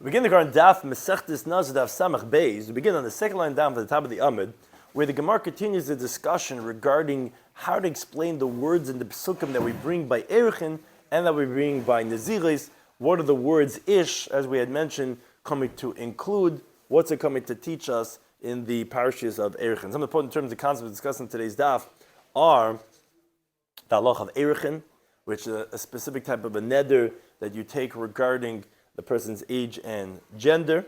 We begin the current Daf Masechta Nazir Daf Samach Beis. We begin on the second line down from the top of the Amud, where the Gemara continues the discussion regarding how to explain the words in the Pesukim that we bring by Erechin and that we bring by Naziris. What are the words Ish, as we had mentioned, coming to include? What's it coming to teach us in the parashas of Erechin? Some of the important terms and concepts discussed in today's Daf are the halach of Erechin, which is a specific type of a neder that you take regarding the person's age and gender.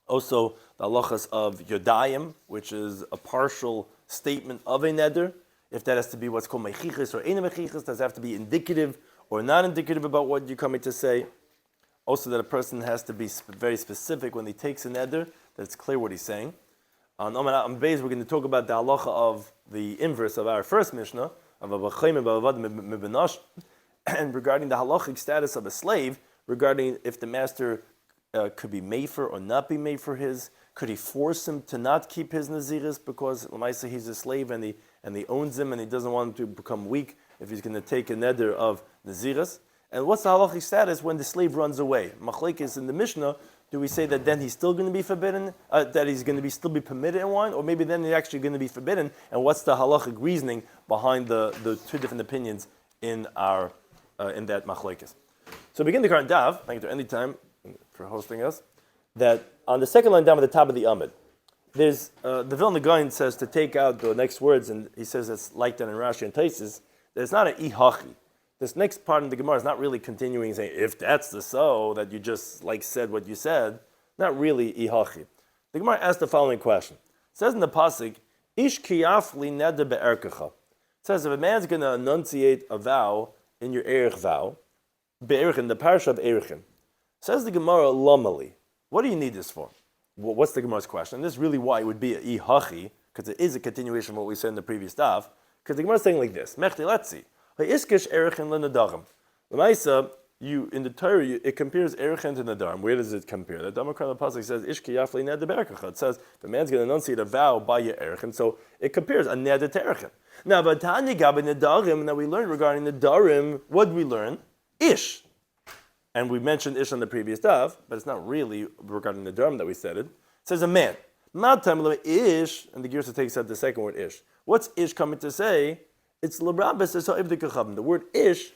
Also, the halachas of Yodayim, which is a partial statement of a neder. If that has to be what's called mechichis or ein mechichis, does it have to be indicative or not indicative about what you're coming to say? Also, that a person has to be very specific when he takes a neder, that it's clear what he's saying. On Beis, we're going to talk about the halacha of the inverse of our first Mishnah, of Rabbi Shloimy Schwartzberg, and regarding the halachic status of a slave, regarding if the master could be mefer or not be mefer his, could he force him to not keep his naziris because l'maisa he's a slave and he owns him and he doesn't want him to become weak if he's going to take a neder of naziris? And what's the halachic status when the slave runs away? Machlekes in the Mishnah, do we say that then he's still going to be forbidden, that he's going to still be permitted in wine, or maybe then he's actually going to be forbidden? And what's the halachic reasoning behind the two different opinions in our in that machlekes? So begin the current Daf, thank you to any time for hosting us, that on the second line down at the top of the Amud, there's, the Vilna Gaon says to take out the next words, and he says it's like that in Rashi and Taisus, that it's not an ihachi. This next part of the Gemara is not really continuing saying, if that's the so, that you just like said what you said, not really ihachi. The Gemara asks the following question. It says in the Pasuk, Ish kiyafli neder be'erkecha. It says if a man's going to enunciate a vow in your erech vow, be'erechin, the parasha of Erechin. Says the Gemara, Lomali. What do you need this for? What's the Gemara's question? And this is really why it would be a ihachi, because it is a continuation of what we said in the previous daf. Because the Gemara is saying like this: Mechti, let's see. Ha'iskesh Erechin le'nadarim. L'maisa, in the Torah, it compares Erechin to nadarim. Where does it compare? The Damakar Pasuk says Ish kiyafli neder be'erkecha. It says the man's going to enunciate a vow by your Erechin, so it compares a neder to Erechin. Now, but Tanya Gabi nadarim. Now we learned regarding nadarim. What did we learn? Ish. And we mentioned Ish on the previous daf, but it's not really regarding the dharm that we said it. It says a man. Ish, and the Girsa takes out the second word Ish. What's Ish coming to say? It's l'rabes esa'ivdikachavim. The word Ish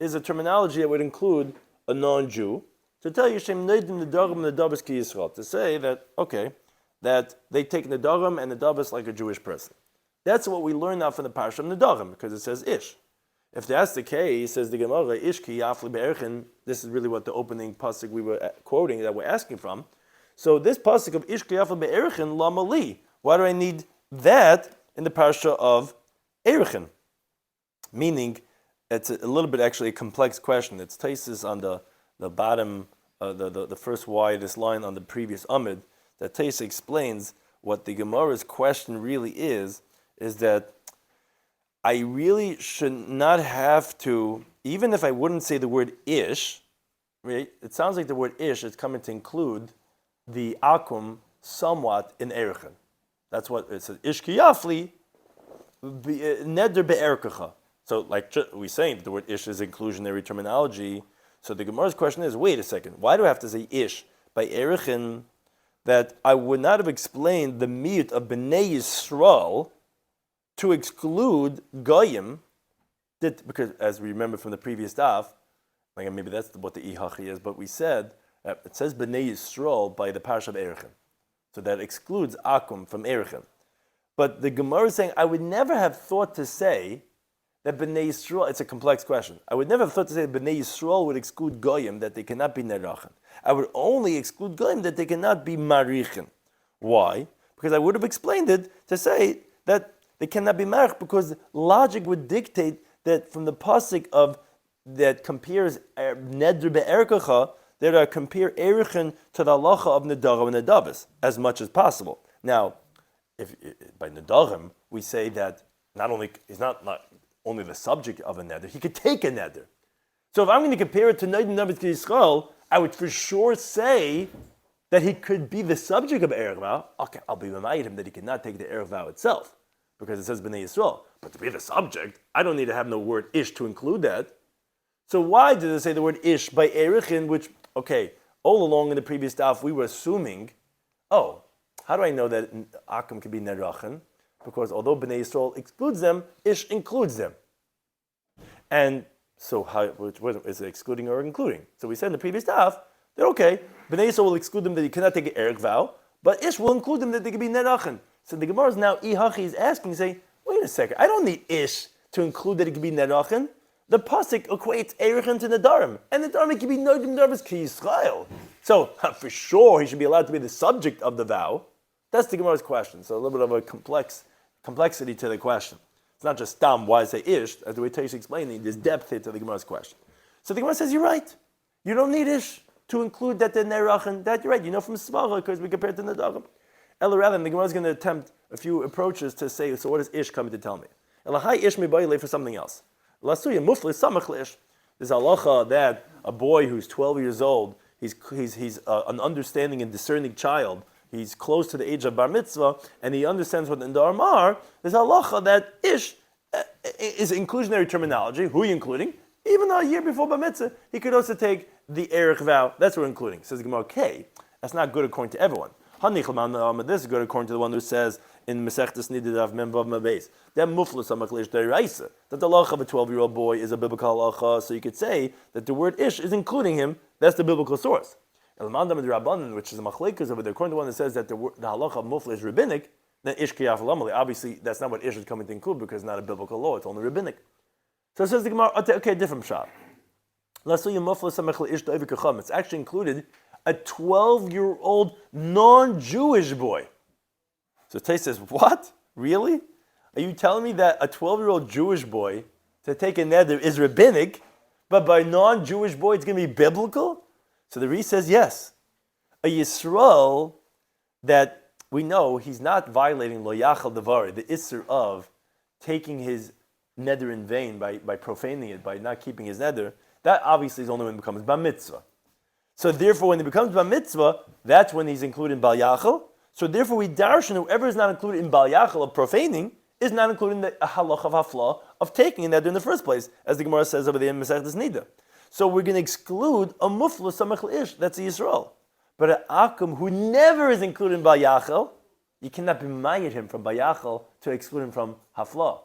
is a terminology that would include a non-Jew to tell you Shem neidim nedarim nedabas ki Yisrael, to say that, okay, that they take nedarim and nedabas like a Jewish person. That's what we learn now from the parasha of nedarim, because it says Ish. If that's the case, says the Gemara, Ish ki yafli be'erchin, this is really what the opening pasuk we were quoting, that we're asking from. So this pasuk of Ish ki yafli be'erchin, lama li. Why do I need that in the parasha of Erechin? Meaning, it's a little bit actually a complex question. It's Taisus on the bottom, the first widest line on the previous Amud, that Taisus explains what the Gemara's question really is that I really should not have to, even if I wouldn't say the word Ish, right? It sounds like the word Ish is coming to include the akum somewhat in Erechin. That's what it says. Ish ki yafli neder be'erkecha. So like we're saying, the word Ish is inclusionary terminology. So the Gemara's question is, wait a second, why do I have to say Ish by Erechin that I would not have explained the miyut of Bnei Yisrael to exclude Goyim, because as we remember from the previous daf, like maybe that's what the ihachi is, but we said it says Bnei Yisrael by the parasha of Erechin, so that excludes Akum from Erechin. But the Gemara is saying I would never have thought to say that Bnei Yisrael. It's a complex question. I would never have thought to say that Bnei Yisrael would exclude Goyim, that they cannot be nerachin. I would only exclude Goyim that they cannot be marichin. Why? Because I would have explained it to say that they cannot be marich, because logic would dictate that from the pasuk of that compares neder be'erkecha, that I compare erechin to the halacha of nedarim and nedabas as much as possible. Now, if by nedarim we say that not only he's not only the subject of a neder, he could take a neder. So if I'm going to compare it to neder nedabas ki Yisrael, I would for sure say that he could be the subject of erech vow. Okay, I'll be reminding him that he cannot take the erech vow itself, because it says Bnei Yisrael. But to be the subject, I don't need to have no word Ish to include that. So why did it say the word Ish by Erechin, which, okay, all along in the previous daf, we were assuming, how do I know that Akum can be Nerachin? Because although Bnei Yisrael excludes them, Ish includes them. And so is it excluding or including? So we said in the previous daf, they're okay. Bnei Yisrael will exclude them that you cannot take an Erik vow, but Ish will include them that they can be Nerachin. So the Gemara is now, Ihachi is asking, saying, wait a second, I don't need Ish to include that it can be Nerachin. The pasuk equates Erechin to Nadarim, and Nadarim can be Nodim Darvis Ki Yisrael. So for sure he should be allowed to be the subject of the vow. That's the Gemara's question. So a little bit of a complexity to the question. It's not just Stam, why say Ish, as the way Taish explaining, there's depth here to the Gemara's question. So the Gemara says, you're right. You don't need Ish to include that they're Nerachin. That you're right. You know from Smacha, because we compare it to Nadarim. Ella rather, the Gemara is going to attempt a few approaches to say, so what does Ish coming to tell me? Elahai Ish Mibayle for something else. Lasuya Mufli Samachlish. There's halacha that a boy who's 12 years old, he's an understanding and discerning child. He's close to the age of bar mitzvah, and he understands what the Ndarim are. There's halacha that Ish is inclusionary terminology. Who are you including? Even though a year before bar mitzvah, he could also take the Erech vow. That's what we're including. Says the Gemara, okay, that's not good according to everyone. This is good according to the one who says in Mesechta Daf Memvav Mabeis that muflas hamachlish deraisa, that the halacha of a 12-year-old boy is a biblical halacha. So you could say that the word ish is including him. That's the biblical source. Which is a machlekes over there. According to the one that says that the halacha of mufla is rabbinic, then ish kiyaf lamali. Obviously, that's not what ish is coming to include because it's not a biblical law. It's only rabbinic. So it says the Gemara. Okay, different shot. It's actually included a 12-year-old non-Jewish boy. So Tay says, what? Really? Are you telling me that a 12-year-old Jewish boy to take a neder is rabbinic, but by non-Jewish boy it's going to be biblical? So the Ri says, yes. A Yisrael that we know he's not violating lo yachal davari, the isser of taking his neder in vain by profaning it, by not keeping his neder, that obviously is only when it becomes bar mitzvah. So therefore, when it becomes bar mitzvah, that's when he's included in bal yachal. So therefore, we darshan whoever is not included in bal yachal of profaning is not included in the halach of hafla of taking a neder in the first place, as the Gemara says over there in Masechtas Nida. So we're going to exclude a mufla samach ish. That's a Yisrael. But an akum who never is included in bal yachal, you cannot be mayed him from bal yachal to exclude him from hafla.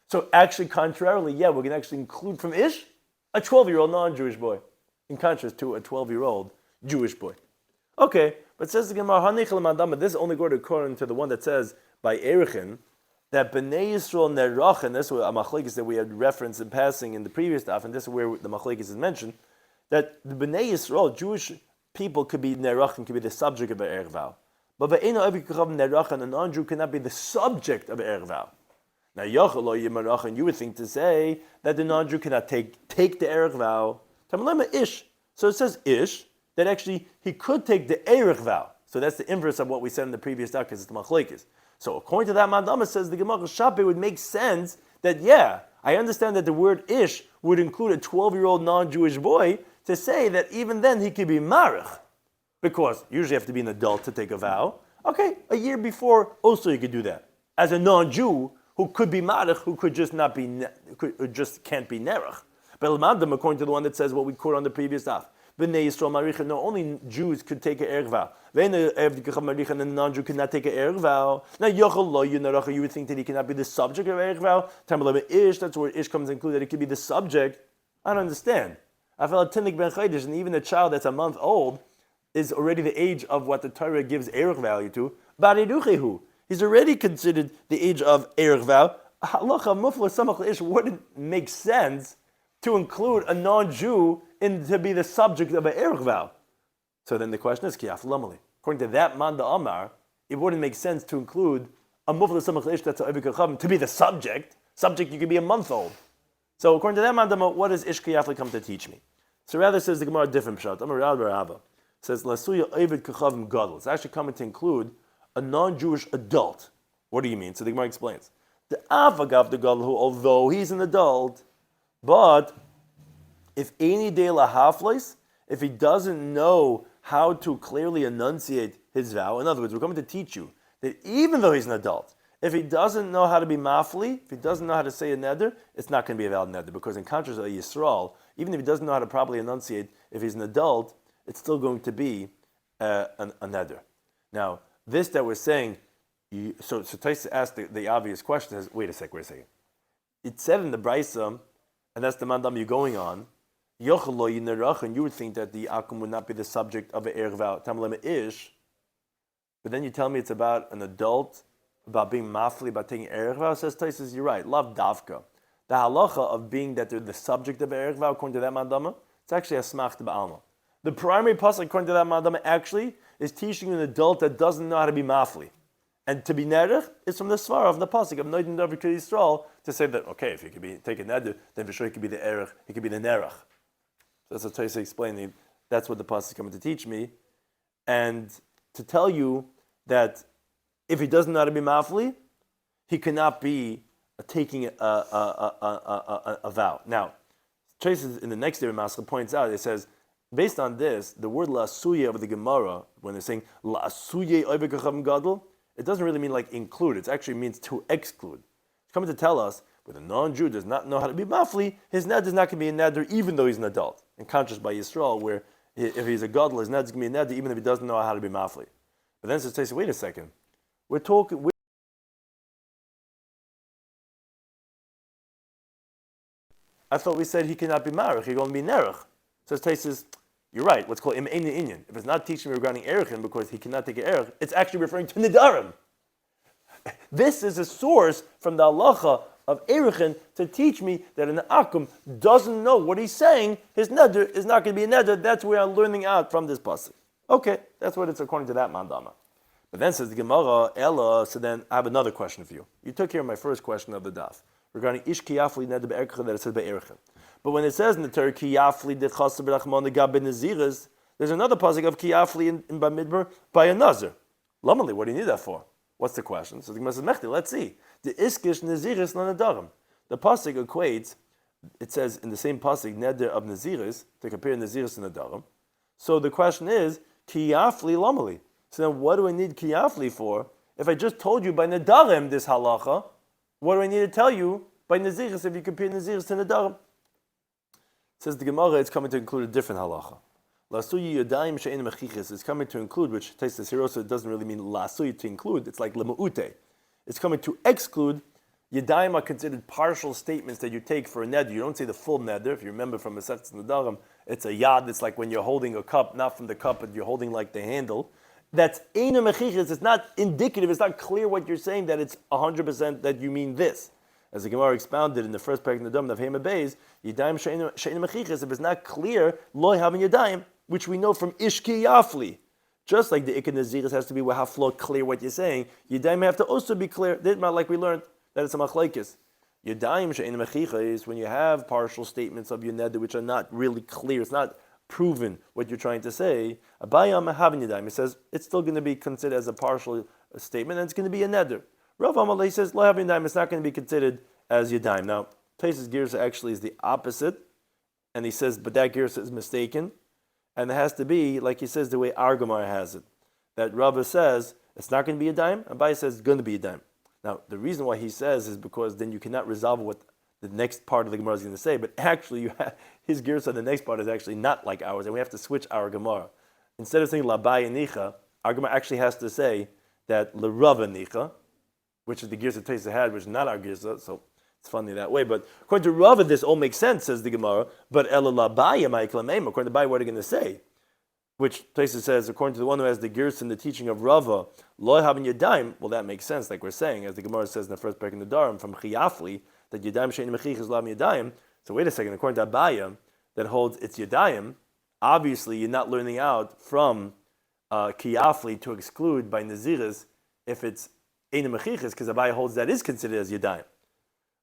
So actually, contrarily, we're going to actually include from ish a 12-year-old non-Jewish boy, in contrast to a 12-year-old Jewish boy. Okay, but says the Gemara, this is only going according to the one that says by Erechin that Bnei Yisrael Nerachin. This is a machlekes that we had referenced in passing in the previous daf, and this is where the machlekes is mentioned. That the Bnei Yisrael, Jewish people, could be Nerachin, could be the subject of an Erech vow, but Nerachin, a non-Jew cannot be the subject of an Erech vow. Now, you would think to say that the non-Jew cannot take the Erech vow. Ish. So it says ish, that actually he could take the Erech vow. So that's the inverse of what we said in the previous daf, because it's the machlekes. So according to that Madama says the Gemara Shape would make sense that I understand that the word ish would include a 12-year-old non-Jewish boy to say that even then he could be marich, because usually you have to be an adult to take a vow. Okay, a year before also you could do that as a non-Jew who could be marich, who could just not be, just can't be nerach. But according to the one that says what we quote on the previous daf, Bnei Yisrael Marichin, no, only Jews could take an Erech vow. And the non-Jew could not take an Erech vow. Now, you would think that he cannot be the subject of Erech vow. Ish, that's where Ish comes included, that it could be the subject. I don't understand. I felt a tinnik ben chaydish, and even a child that's a month old is already the age of what the Torah gives Erech value to. Bariduchehu. He's already considered the age of Erech vow. Halacha mufla samach ish wouldn't make sense to include a non-Jew to be the subject of an Erech vow. So then the question is, Kiyaf Lamali. According to that Manda Amar, it wouldn't make sense to include a Mufla Samach Ish that's to be the subject. Subject, you could be a month old. So according to that Manda Amar, what does Ish Kiyaf come to teach me? So rather says the Gemara a different pshat. Amar Rab Rava says, Lasuya Ovid Kachavim Gadol. It's actually coming to include a non-Jewish adult. What do you mean? So the Gemara explains. The Avagav the Gadol, although he's an adult, but if any day lahaflis, if he doesn't know how to clearly enunciate his vow, in other words, we're coming to teach you that even though he's an adult, if he doesn't know how to be mafli, if he doesn't know how to say a neder, it's not going to be a valid neder, because in contrast to Yisrael, even if he doesn't know how to properly enunciate, if he's an adult, it's still going to be a neder. Now, this that we're saying, so Taisa asked the obvious question is, wait a second. It said in the Brisa, and that's the mandam you're going on, and you would think that the akum would not be the subject of an erev vow. Tamlema ish, but then you tell me it's about an adult, about being mafli, about taking erev vow. Says Taisa, you're right. Love davka. The halacha of being that they're the subject of erev vow, according to that mandama, it's actually a smach ba'alma. The primary pasuk, according to that mandama, actually is teaching an adult that doesn't know how to be mafli. And to be nerech is from the svara of the pasuk of Noidin Davar Yisrael to say that, okay, if he could be take a neder, then for sure he could be the erech, he could be the nerech. So that's what Taisa explaining. That's what the pasuk is coming to teach me. And to tell you that if he doesn't know how to be mafli, he cannot be taking a vow. Now, Taisa in the next day Mascha points out, it says, based on this, the word la'asuye of the Gemara, when they're saying la'asuye oivekachavim gadol, it doesn't really mean like include. It actually means to exclude. It's coming to tell us, when a non-Jew does not know how to be mafli, his neder is not going to be a neder even though he's an adult. And conscious by Yisrael, where if he's a gadol, his neder is going to be a neder even if he doesn't know how to be mafli. But then it says, wait a second. We're talking... I thought we said he cannot be marich, he's going to be nerech. So Taisa, you're right, what's called im ein inyan. If it's not teaching me regarding erechin because he cannot take an erech, it's actually referring to nidarim. This is a source from the halacha of erechin to teach me that an akum doesn't know what he's saying, his neder is not going to be a neder. That's where I'm learning out from this pasuk. Okay, that's what it's according to that mandama. But then says the Gemara, Ella, so then I have another question for you. You took care of my first question of the daf regarding ish kiyafli neder be'erechin that it says be'erechin. But when it says in the Torah, kiyafli dechaser b'rachmon gab be'naziris, there's another pasuk of kiyafli in Bamidbar by a nazir. Lamali, what do you need that for? What's the question? So the Gemara says, Mechti, let's see. The iskish naziris lanadarim. The pasuk equates, it says in the same pasuk, neder of naziris, to compare naziris and nadarim. So the question is, kiyafli lamali. So then what do I need kiyafli for? If I just told you by nadarim this halacha, what do I need to tell you by naziris if you compare naziris to nadarim? Says the Gemara, it's coming to include a different halacha. Lasuyi yadayim she'en mechiches is coming to include, which Taisa here also doesn't really mean lasuyi to include. It's like lemuute. It's coming to exclude. Yadayim are considered partial statements that you take for a neder. You don't say the full neder. If you remember from Masechet Nedarim, it's a yad. It's like when you're holding a cup, not from the cup, but you're holding like the handle. That's ein mechiches. It's not indicative. It's not clear what you're saying that it's 100% that you mean this. As the Gemara expounded in the first parak in the Dam of Hema Beis, Yadayim she'en mechiches, if it's not clear, loy having Yadayim, which we know from Ishki Yafli. Just like the Ikad Naziris has to be haflo clear what you're saying, Yadayim have to also be clear, like we learned, that it's a machlaikis. Yadayim she'en mechiches, when you have partial statements of your neder which are not really clear, it's not proven what you're trying to say, Abayam having Yadayim, it says it's still going to be considered as a partial statement and it's going to be a neder. Rav Amalei says, lo having yadayim, it's not going to be considered as yadayim. Now, Taisa's girsa actually is the opposite, and he says, but that girsa is mistaken, and it has to be, like he says, the way our Gemara has it. That Rava says, it's not going to be yadayim, and Abai says, it's going to be yadayim. Now, the reason why he says is because then you cannot resolve what the next part of the Gemara is going to say, but actually, his girsa, the next part is actually not like ours, and we have to switch our Gemara. Instead of saying labai nicha, our Gemara actually has to say that l'rava nicha, which is the girsa Taisa had, which is not our girsa, so it's funny that way. But according to Rava, this all makes sense, says the Gemara. But Ela Labaya Ma'iklamem, according to Bai, what are you going to say? Which Taisa says, according to the one who has the girsa in the teaching of Rava, Lo having Yadayim, well, that makes sense, like we're saying, as the Gemara says in the first parak in the Dharam, from Chiyafli, that Yadayim Shein Mechich is Lam Yadayim. So wait a second, according to Abaya, that holds it's Yadayim, obviously you're not learning out from Kiyafli to exclude by Naziris if it's Ein Mechiches, because Abai holds that is considered as Yadayim.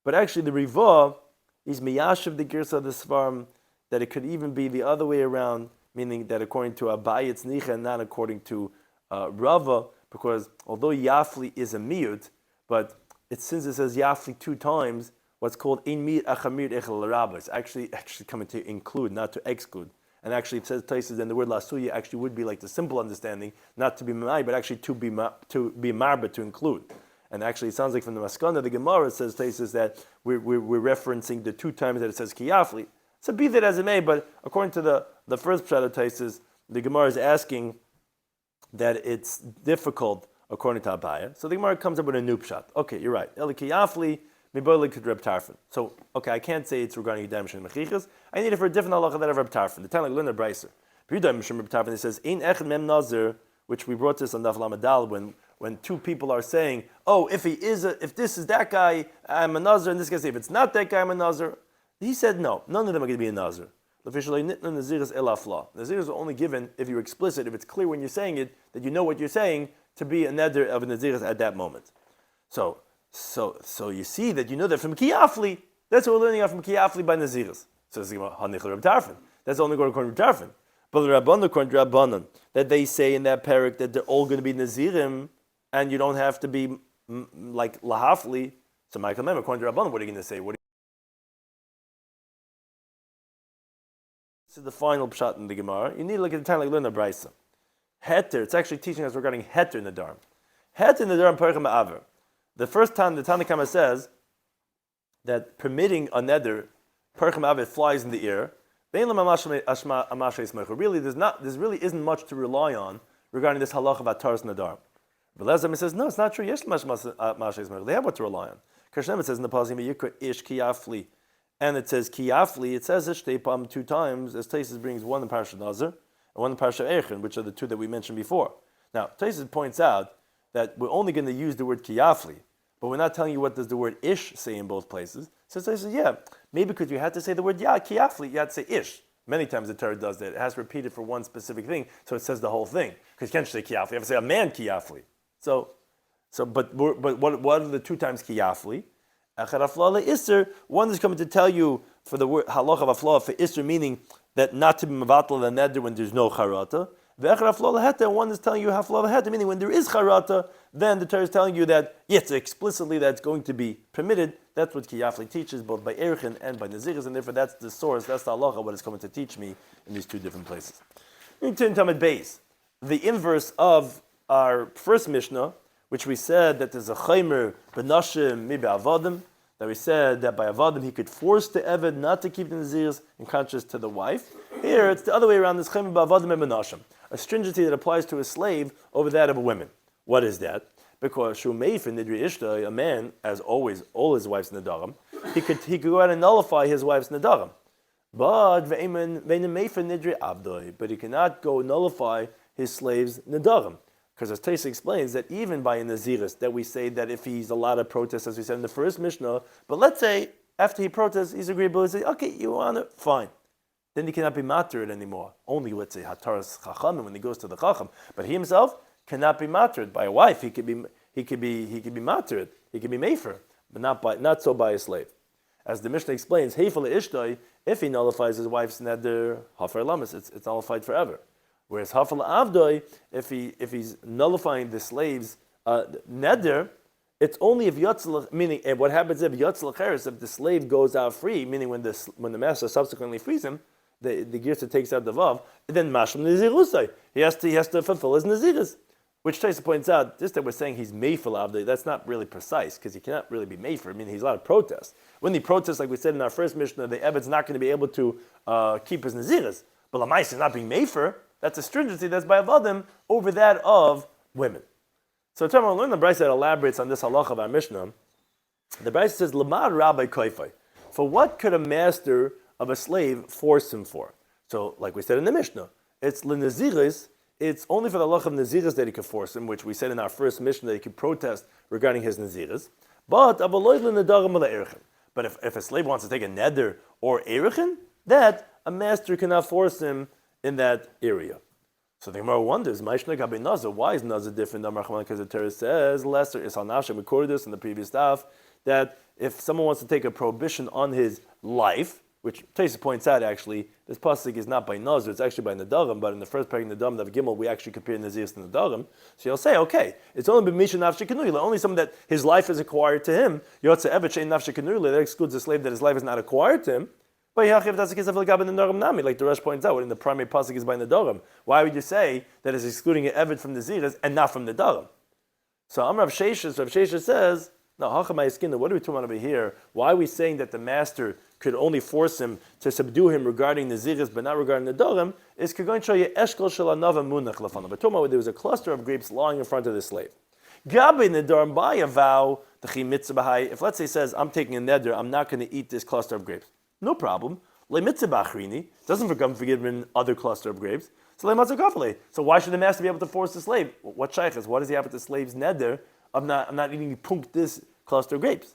But actually the Rivah is Miyashiv the Girsa of the Svarim, that it could even be the other way around, meaning that according to Abai it's Nicha and not according to Rava, because although Yafli is a miyut, but since it says Yafli two times, what's called Ein Miyut Achamir Echel Rabba, it's actually coming to include, not to exclude. And actually it says places, and the word lasuya actually would be like the simple understanding, not to be mai, but actually to be marba, to include. And actually it sounds like from the Maskana, the Gemara says places that we're referencing the two times that it says kiyafli. So be that as it may, but according to the first pshat of Taisus, the Gemara is asking that it's difficult according to Abaya. So the Gemara comes up with a new pshat. Okay, you're right. So, okay, I can't say it's regarding Yudayim Shem Mechichas. I need it for a different halacha that of Reb Tarfon. The time like Luna Breiser. Yudayim Shem Reb Tarfon, it says, Ein Echad Mem Nazir, which we brought this on Daf Lamadal when two people are saying, oh, if this is that guy, I'm a Nazir, and this guy says, if it's not that guy, I'm a Nazir. He said, no, none of them are going to be a Nazir. Nazir is only given if you're explicit, if it's clear when you're saying it, that you know what you're saying, to be a neder of a Nazir at that moment. So you see that you know that from Kiyafli, that's what we're learning out from Kiyafli by Naziris. So it's that's only going according to Tarfon. But the Rabbanon, according to Rabbanon, that they say in that parak that they're all going to be Nazirim, and you don't have to be like Lahafli. So Michael Mem, according to Rabbanon, what are you going to say? This is the final pshat in the Gemara. You need to look at the time like Luna Braisa. Heter, it's actually teaching us regarding Heter in the Dharm. Heter in the Dharm Perchem Ma'aver. The first time the Tanakhama says that permitting a neder, Perchem Ma'aver, flies in the air. Really, there really isn't much to rely on regarding this halach of Ataras Nadar. But Lezam says, no, it's not true. They have what to rely on. Kashem says in the Pazim Yikra Ish Kiyafli, and it says Kiyafli. It says Ishtepam 2 times, as Taisus brings one in Parashat Nazir and one in Parashat Eichen, which are the 2 that we mentioned before. Now, Taisus points out that we're only going to use the word Kiyafli, but we're not telling you what does the word Ish say in both places. So Taisus says, yeah, maybe because you had to say the word Kiyafli, you had to say Ish. Many times the Torah does that. It has to repeat it for one specific thing, so it says the whole thing. Because you can't say Kiyafli, you have to say a man Kiyafli. But what are the 2 times Kiyafli? Echad Afla Isser, one is coming to tell you for the word halach of Afla for Isser, meaning that not to be Mavatla the Neder when there's no Charata. The Echad Afla Heta, one is telling you Hafla Heta, meaning when there is Charata, then the Torah is telling you that, yes, explicitly that's going to be permitted. That's what Kiyafli teaches, both by Erichin and by Naziris, and therefore that's the source, that's the halacha, what is coming to teach me in these 2 different places. In Tamid Beis, the inverse of our first Mishnah, which we said that there's a chaymer benashim mibe avadim, that we said that by avadim he could force the eved not to keep the nazirs in contrast to the wife. Here it's the other way around. This chaymer ba'avadim and benashim, a stringency that applies to a slave over that of a woman. What is that? Because shumei for nidri ishta, a man, as always, all his wives nadarim, he could go out and nullify his wife's nadarim. But he cannot go nullify his slave's nadarim. Because as Taisa explains, that even by a Naziris, that we say that if he's allowed to protest, as we said in the first Mishnah, but let's say after he protests, he's agreeable, he says, okay, you want it, fine. Then he cannot be matered anymore. Only, let's say, Hataras Chacham, when he goes to the Chacham. But he himself cannot be matered by a wife. He could be matered, he could be mefer, but not so by a slave. As the Mishnah explains, Heifel Ishtoi, if he nullifies his wife's neder, Hafar Lamas, it's nullified forever. Whereas Hafal Avdoi, if he's nullifying the slave's neder, it's only if Yotzal, meaning, and what happens if Yotzal Cheres, if the slave goes out free, meaning when the master subsequently frees him, the Girsa takes out the Vav, then Masham Nazirusai. He has to fulfill his Naziris. Which Taisa points out, just that we're saying he's Meifel Avdoi, that's not really precise, because he cannot really be Meifer. I mean, he's allowed to protest. When he protests, like we said in our first Mishnah, the Eved's not going to be able to keep his Naziris. But Lamais is not being Meifer. That's a stringency that's by Avadim over that of women. So tomorrow we'll learn the Brisa that elaborates on this halach of our Mishnah. The Brisa says, Lamad Rabbi Koifai. For what could a master of a slave force him for? So, like we said in the Mishnah, it's L'Naziris, it's only for the halach of Naziris that he could force him, which we said in our first Mishnah that he could protest regarding his Naziris. But if a slave wants to take a neder or erichin, that a master cannot force him in that area. So the Gemara wonders, why is Nazir different? Because the Torah says, lesser is Hanashem, we quoted this in the previous Daf, that if someone wants to take a prohibition on his life, which Taisa points out actually, this pasuk is not by Nazir, it's actually by Nadarim, but in the first parak Nadarim of Gimel, we actually compare Nazir to Nadarim. So you'll say, okay, it's only b'misha nafshe kenuyla, only someone that his life is acquired to him, Yotze Evet shein nafshe kenuyla, that excludes a slave that his life is not acquired to him. But that's the case of Lagab in the Nami, like the Rosh points out, when the primary pasuk is by Nadarim. Why would you say that it's excluding an Evet from Naziris and not from Nadarim? So Rav Sheshes says, no, what are we talking about over here? Why are we saying that the master could only force him to subdue him regarding Naziris, but not regarding Nedarim, is Kagon Shoye Eshkol Shel Anava Munach Lefanav. But talking about there was a cluster of grapes lying in front of the slave. Gabi Nedarim by a vow, the Chi Mitzvah Bahai, if let's say says, I'm taking a neder, I'm not going to eat this cluster of grapes. No problem. Le Mitzvah Bachrini doesn't become forgiven other cluster of grapes. So Le Matzah Kafale. So why should the master be able to force the slave? What shaykhs? What does he have with the slave's neder? I'm not eating punk this cluster of grapes.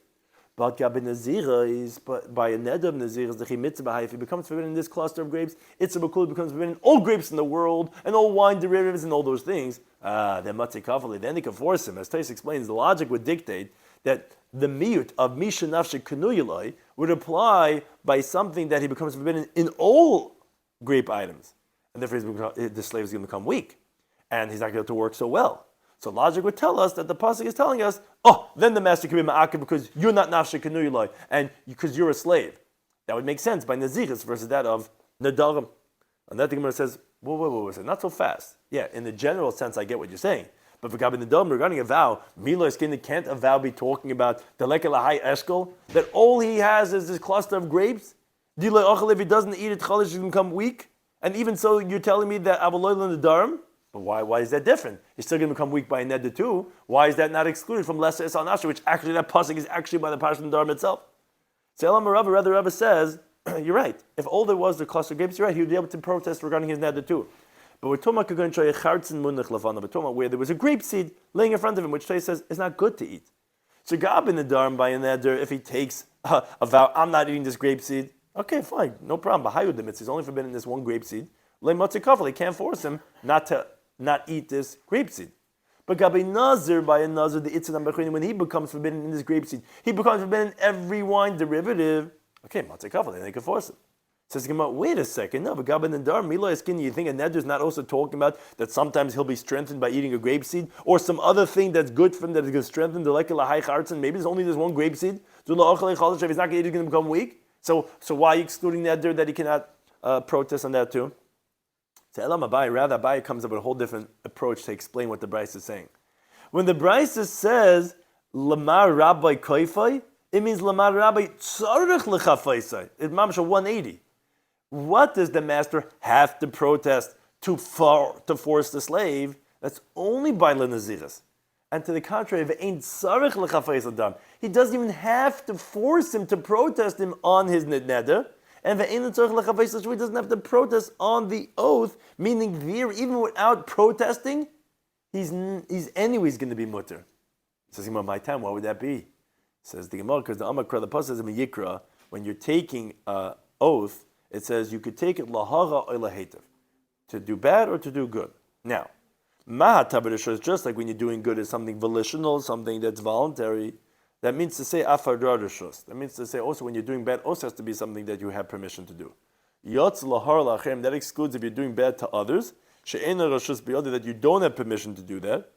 But Gabi Nazir is, but by a neder of Nazir is the Chi Mitzvah. If he becomes forbidden in this cluster of grapes, it's a Bakul becomes forbidden in all grapes in the world and all wine derivatives and all those things. Then Matzah Kafale. Then he can force him. As Tais explains, the logic would dictate that the miyut of Misha Nafshe Kanuyalai would apply by something that he becomes forbidden in all grape items. And therefore the slave is going to become weak. And he's not going to be able to work so well. So logic would tell us that the pasuk is telling us, then the master can be ma'akev because you're not Nafshe Kanuyalai and because you're a slave. That would make sense by Naziris versus that of Nedarim. And that the Gemara says, whoa, not so fast. Yeah, in the general sense I get what you're saying. But for Gabi Nedarim, regarding a vow, Milo Skin, can't a vow be talking about the Lekelahai Eshkol? That all he has is this cluster of grapes? If he doesn't eat it, Chalish can become weak? And even so, you're telling me that Avaloil Nedarim? But why is that different? He's still going to become weak by a neder too. Why is that not excluded from Lesser Isal Nashra, which actually that pasuk is actually by the Parshat Nedarim itself? So Elam Rabba, rather Rabba says, you're right. If all there was the cluster of grapes, you're right. He would be able to protest regarding his neder too. But we're talking about where there was a grape seed laying in front of him, which Tay says is not good to eat. So Gab in the Dharm by a neder, if he takes a vow, I'm not eating this grape seed, okay, fine, no problem. Bahayud the mitzvah, he's only forbidden this one grape seed. Le Matzikafel, he can't force him not eat this grape seed. But Gabi Nazir by a Nazir, the Itzad Bechrin, when he becomes forbidden in this grape seed, he becomes forbidden in every wine derivative. Okay, Matzikafel, then they can force him. Says Gemara, wait a second, no, but Gabi Nadar, Mila Eskin, you think a neder is not also talking about that sometimes he'll be strengthened by eating a grape seed, or some other thing that's good for him that is going to strengthen the Lekela High Chartzen? Maybe there's only this one grape seed. If he's not going to eat it, he's going to become weak. So why are you excluding neder that he cannot protest on that too? So Elam Abai, rather Abai comes up with a whole different approach to explain what the Bryce is saying. When the Bryce says Lamar Rabbi Koifai, it means Lamar Rabbi Tzarech Lechafaisai. It's Mamsha 180. What does the master have to protest to force the slave? That's only by Lenaziris. And to the contrary, he doesn't even have to force him to protest him on his neder. And he doesn't have to protest on the oath, meaning there, even without protesting, he's anyways going to be mutter. Says Gemara, my time, what would that be? Says the Gemara, because the Amakra, the Pasuk says in Yikra, when you're taking oath, it says you could take it lahara or lahetiv, to do bad or to do good. Now, mahatabadisha is just like when you're doing good is something volitional, something that's voluntary. That means to say afardradishus. That means to say also when you're doing bad also has to be something that you have permission to do. Yotz lahar lachem, that excludes if you're doing bad to others. She'ena rashus biyadi, that you don't have permission to do that.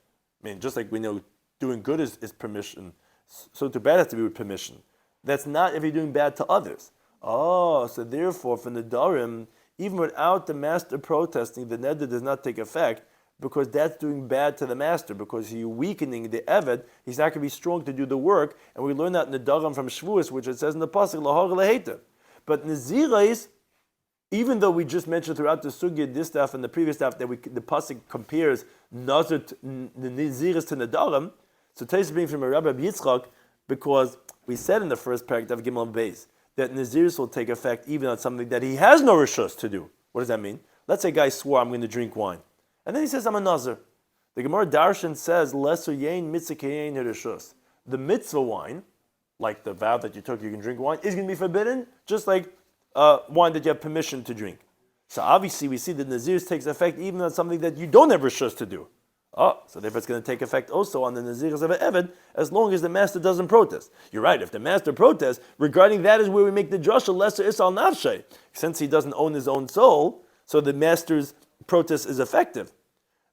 I mean, just like we know doing good is permission. So to bad has to be with permission. That's not if you're doing bad to others. Oh, so therefore, for Nedarim, even without the master protesting, the neder does not take effect because that's doing bad to the master, because he's weakening the Eved. He's not going to be strong to do the work. And we learn that Nedarim from Shavuos, which it says in the Pasuk, Lahar Leheita. But Naziris, even though we just mentioned throughout the Sugya, this stuff and the previous stuff, that the Pasuk compares Nazir, the Naziris to Nedarim, so Tais being from a Rabbi Yitzchak, because we said in the first paragraph of Gimel Beis, that Naziris will take effect even on something that he has no rishus to do. What does that mean? Let's say a guy swore, I'm going to drink wine. And then he says, I'm a Nazir. The Gemara Darshan says, Lesser yain mitzvah kayin rishus. The mitzvah wine, like the vow that you took, you can drink wine, is going to be forbidden, just like wine that you have permission to drink. So obviously we see that Naziris takes effect even on something that you don't have rishus to do. So therefore it's going to take effect also on the Naziris of an Eved, as long as the master doesn't protest. You're right, if the master protests, regarding that is where we make the drasha lesser isal nafshay. Since he doesn't own his own soul, so the master's protest is effective.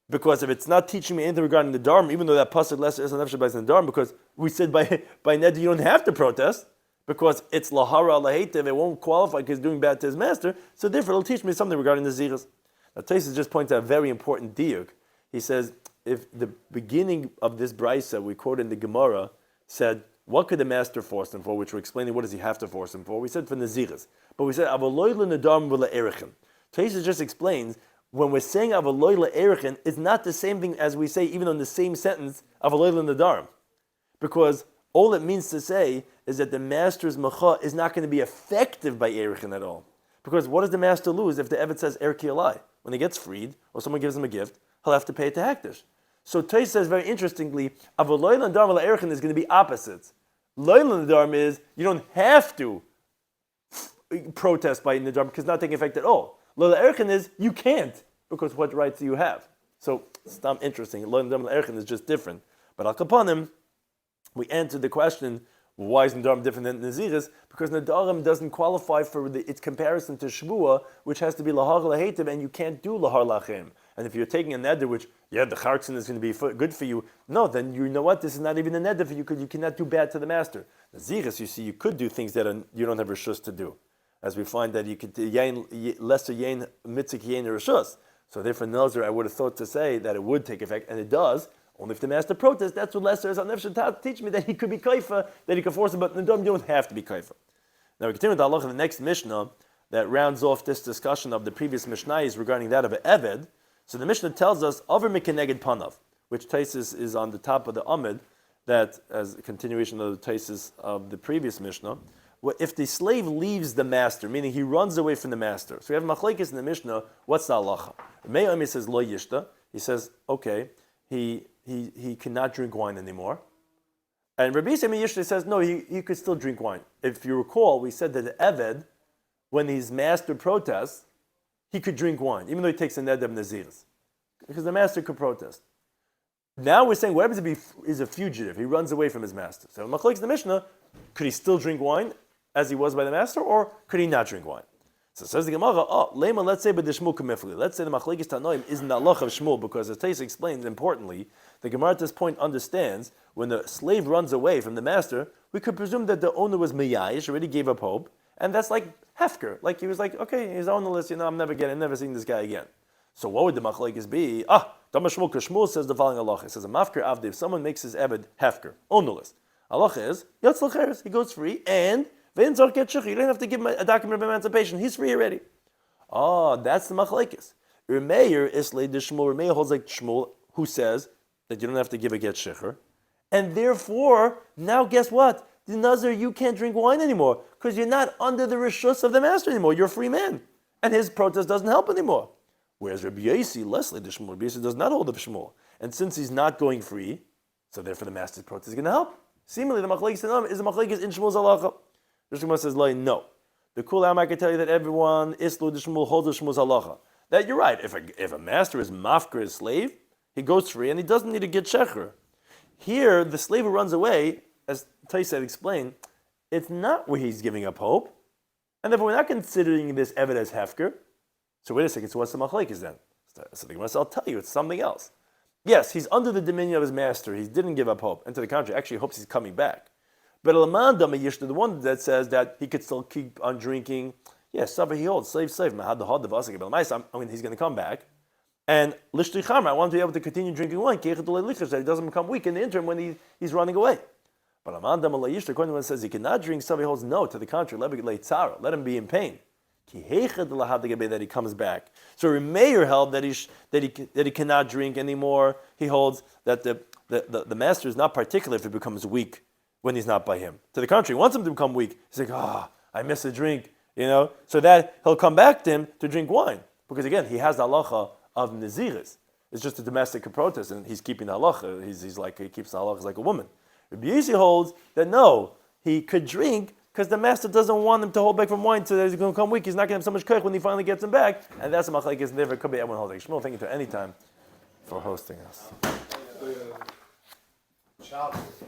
Because if it's not teaching me anything regarding the Dharma, even though that pasuk lesser isal nafshay by the Dharma, because we said by neder you don't have to protest, because it's lahara lahetev, it won't qualify because he's doing bad to his master, so therefore it'll teach me something regarding the ziras. Now Taisus just points out a very important diuk. He says, if the beginning of this brisa we quote in the Gemara said what could the master force him for, which we're explaining what does he have to force him for. We said for Naziris. But we said, Avaloy l'nadam v'la'erechin. Taisus just explains, when we're saying Avaloy l'erechin, it's not the same thing as we say, even on the same sentence, Avaloy l'nadarim. Because all it means to say is that the master's macha is not going to be effective by erechin at all. Because what does the master lose if the Eved says Erki Alai? When he gets freed, or someone gives him a gift, he'll have to pay it to Hektish. So Taisus says very interestingly, Avaloy l'nadarim v'la'erechin is going to be opposites. Loy l'nadarim is, you don't have to protest by Nadarim because it's not taking effect at all. Loy l'erechin is, you can't, because what rights do you have? So, it's not interesting. Loy l'nadarim l'erechin is just different. But al kapanim, we answered the question, why is Nadarim different than Naziris? Because Nadarim doesn't qualify for its comparison to Shvuah, which has to be lahar lahetiv, and you can't do lahar lachem. And if you're taking a neder, which, the chartzin is going to be good for you, no, then you know what? This is not even a neder for you because you cannot do bad to the master. Naziris, you see, you could do things that you don't have rishus to do. As we find that you could do lesser yain, mitzik yain, rishus. So therefore, Nazir, I would have thought to say that it would take effect, and it does. Only if the master protests, that's what lesser is. I'll never teach me that he could be kaifa, that he could force it, but you don't have to be kaifa. Now we continue with the halacha in the next Mishnah that rounds off this discussion of the previous Mishnayos regarding that of an Eved. So the Mishnah tells us, Over mikeneged panav, which Taisus is on the top of the Amid, that as a continuation of the Taisus of the previous Mishnah, if the slave leaves the master, meaning he runs away from the master. So we have machlekes in the Mishnah, what's the halacha? Me'ami says lo yishta, he says, okay, he cannot drink wine anymore. And Rabbi Shloimy Schwartzberg says, no, he could still drink wine. If you recall, we said that the Eved, when his master protests, he could drink wine, even though he takes a neder of Naziris. Because the master could protest. Now we're saying, what happens if he is a fugitive? He runs away from his master. So machlekes in the Mishnah, could he still drink wine as he was by the master, or could he not drink wine? So says the Gemara, lema, let's say, but the Shmuel kamifli. Let's say the machlekes tanoim isn't the halacha of Shmuel, because as Taisus explains, importantly, the Gemara at this point understands when the slave runs away from the master, we could presume that the owner was miyayish, already gave up hope, and that's like hefker. Like he was like, okay, he's on the list, I'm never seeing this guy again. So what would the machlekes be? Dama Shmuel, Shmuel says the following halacha. It says a mafker avdi, if someone makes his eved hefker, on the list. Halacha is, yatz l'cheres, he goes free, and you don't have to give him a document of emancipation. He's free already. That's the machlekes. Remeir islay de Shmuel. Remeir holds like Shmuel, who says that you don't have to give a get shiur, and therefore now guess what? The Nazir, you can't drink wine anymore because you're not under the rishus of the master anymore. You're a free man, and his protest doesn't help anymore. Whereas Rabbi Yosi, Leslie de Shmuel, Rabbi Yosi does not hold of Shmuel, and since he's not going free, so therefore the master's protest is going to help. Seemingly, the machlekes is the machlekes in Shmuel's halacha. The Shmuel says, no. The Kulam, I can tell you that everyone, Islu de Shmuel, holds the Shmuel's halacha. That you're right. If a master is mafker his slave, he goes free and he doesn't need to get shecher. Here, the slave who runs away, as Taisus explained, it's not where he's giving up hope, and therefore we're not considering this Eved as hefker. So wait a second, so what's the machlekes then? So the Gemara says, I'll tell you, it's something else. Yes, he's under the dominion of his master. He didn't give up hope. And to the contrary, actually hopes he's coming back. But the one that says that he could still keep on drinking, yes, Sava he holds, slave. I mean, he's going to come back. And Lishtri Chamra, I want to be able to continue drinking wine, that he doesn't become weak in the interim when he's running away. But according to one that says he cannot drink, Sava he holds, no, to the contrary, let him be in pain. That he comes back. So Remeir held that he cannot drink anymore. He holds that the master is not particular if he becomes weak when he's not by him. To the contrary, he wants him to become weak. He's like, I miss a drink, so that he'll come back to him to drink wine. Because again, he has the halacha of Naziris. It's just a domestic protest, and he's keeping the halacha. He keeps the halacha like a woman. Rabbi Yosi holds that no, he could drink because the master doesn't want him to hold back from wine so that he's going to come weak. He's not going to have so much koich when he finally gets him back. And that's a machlekes. Never could be everyone holding. Shmuel, thank you to any time for hosting us. Shabbos.